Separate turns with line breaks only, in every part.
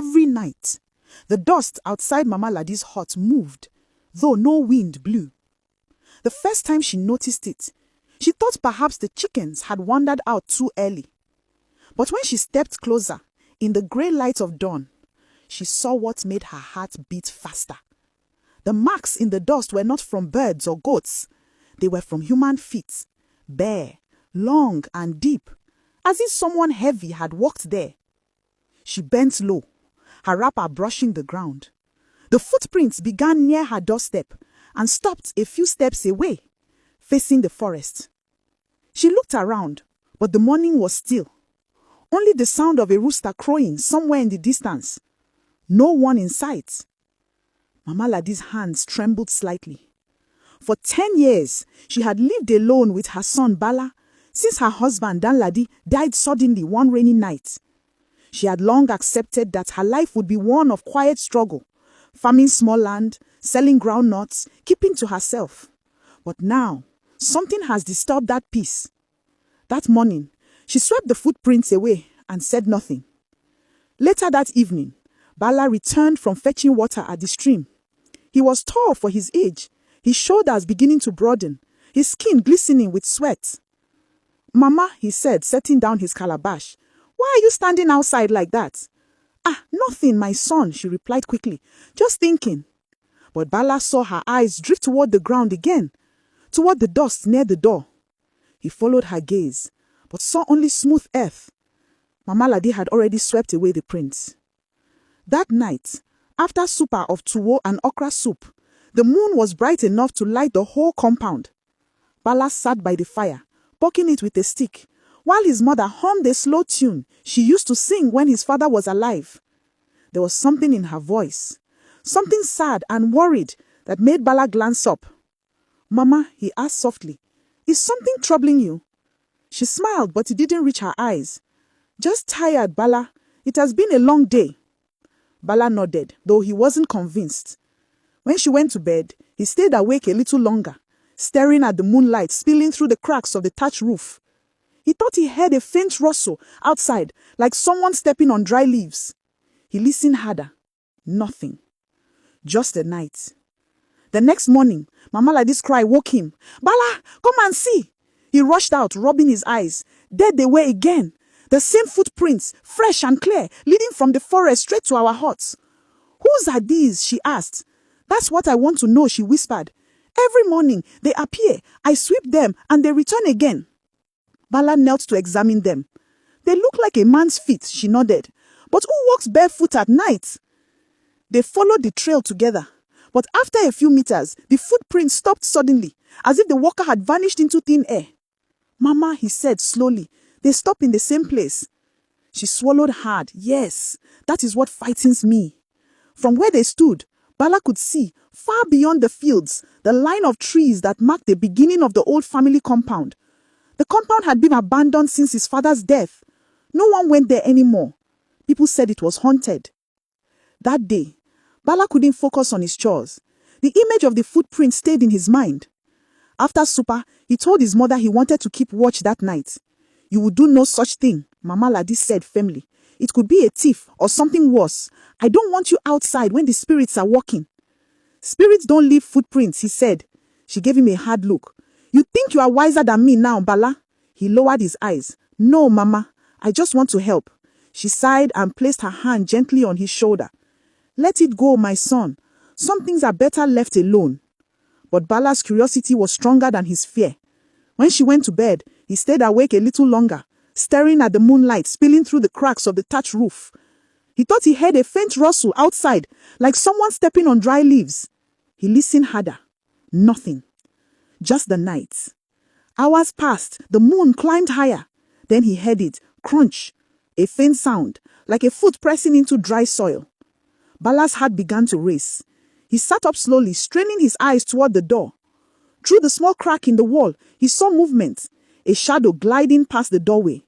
every night. The dust outside Mama Ladi's hut moved, though no wind blew. The first time she noticed it, she thought perhaps the chickens had wandered out too early. But when she stepped closer, in the grey light of dawn, she saw what made her heart beat faster. The marks in the dust were not from birds or goats. They were from human feet, bare, long and deep, as if someone heavy had walked there. She bent low, her wrapper brushing the ground. The footprints began near her doorstep and stopped a few steps away, facing the forest. She looked around, but the morning was still. Only the sound of a rooster crowing somewhere in the distance. No one in sight. Mama Ladi's hands trembled slightly. For 10 years, she had lived alone with her son Bala since her husband Dan Ladi died suddenly one rainy night. She had long accepted that her life would be one of quiet struggle, farming small land, selling groundnuts, keeping to herself. But now, something has disturbed that peace. That morning, she swept the footprints away and said nothing. Later that evening, Bala returned from fetching water at the stream. He was tall for his age, his shoulders beginning to broaden, his skin glistening with sweat. "Mama," he said, setting down his calabash, "why are you standing outside like that?" "Ah, nothing, my son," she replied quickly, "just thinking." But Bala saw her eyes drift toward the ground again, toward the dust near the door. He followed her gaze, but saw only smooth earth. Mama Ladi had already swept away the prints. That night, after supper of tuwo and okra soup, the moon was bright enough to light the whole compound. Bala sat by the fire, poking it with a stick, while his mother hummed a slow tune she used to sing when his father was alive. There was something in her voice, something sad and worried that made Bala glance up. "Mama," he asked softly, "is something troubling you?" She smiled, but it didn't reach her eyes. "Just tired, Bala. It has been a long day." Bala nodded, though he wasn't convinced. When she went to bed, he stayed awake a little longer, staring at the moonlight spilling through the cracks of the thatch roof. He thought he heard a faint rustle outside, like someone stepping on dry leaves. He listened harder. Nothing. Just the night. The next morning, Mama Ladi's cry woke him. "Bala, come and see!" He rushed out, rubbing his eyes. There they were again. The same footprints, fresh and clear, leading from the forest straight to our huts. "Whose are these?" she asked. "That's what I want to know," she whispered. "Every morning they appear, I sweep them, and they return again." Bala knelt to examine them. "They look like a man's feet," she nodded. "But who walks barefoot at night?" They followed the trail together. But after a few meters, the footprints stopped suddenly, as if the walker had vanished into thin air. "Mama," he said slowly, "they stop in the same place." She swallowed hard. "Yes, that is what frightens me." From where they stood, Bala could see, far beyond the fields, the line of trees that marked the beginning of the old family compound. The compound had been abandoned since his father's death. No one went there anymore. People said it was haunted. That day, Bala couldn't focus on his chores. The image of the footprint stayed in his mind. After supper, he told his mother he wanted to keep watch that night. "You will do no such thing," Mama Ladi said firmly. "It could be a thief or something worse. I don't want you outside when the spirits are walking." "Spirits don't leave footprints," he said. She gave him a hard look. "You think you are wiser than me now, Bala?" He lowered his eyes. "No, Mama, I just want to help." She sighed and placed her hand gently on his shoulder. "Let it go, my son. Some things are better left alone." But Bala's curiosity was stronger than his fear. When she went to bed, he stayed awake a little longer, staring at the moonlight spilling through the cracks of the thatch roof. He thought he heard a faint rustle outside, like someone stepping on dry leaves. He listened harder. Nothing. Just the night. Hours passed. The moon climbed higher. Then he heard it crunch, a faint sound, like a foot pressing into dry soil. Bala's heart began to race. He sat up slowly, straining his eyes toward the door. Through the small crack in the wall, he saw movement, a shadow gliding past the doorway.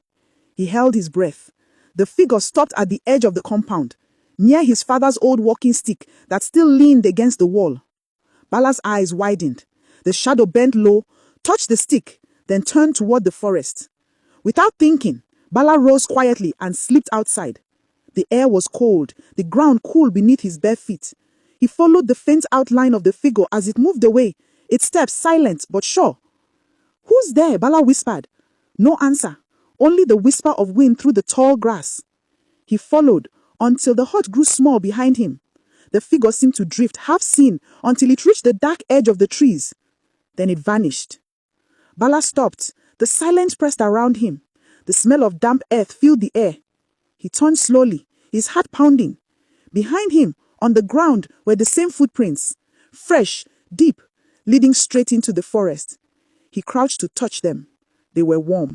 He held his breath. The figure stopped at the edge of the compound, near his father's old walking stick that still leaned against the wall. Bala's eyes widened. The shadow bent low, touched the stick, then turned toward the forest. Without thinking, Bala rose quietly and slipped outside. The air was cold, the ground cool beneath his bare feet. He followed the faint outline of the figure as it moved away, its steps silent but sure. "Who's there?" Bala whispered. No answer, only the whisper of wind through the tall grass. He followed until the hut grew small behind him. The figure seemed to drift, half seen, until it reached the dark edge of the trees. Then it vanished. Bala stopped. The silence pressed around him. The smell of damp earth filled the air. He turned slowly, his heart pounding. Behind him, on the ground, were the same footprints, fresh, deep, leading straight into the forest. He crouched to touch them. They were warm.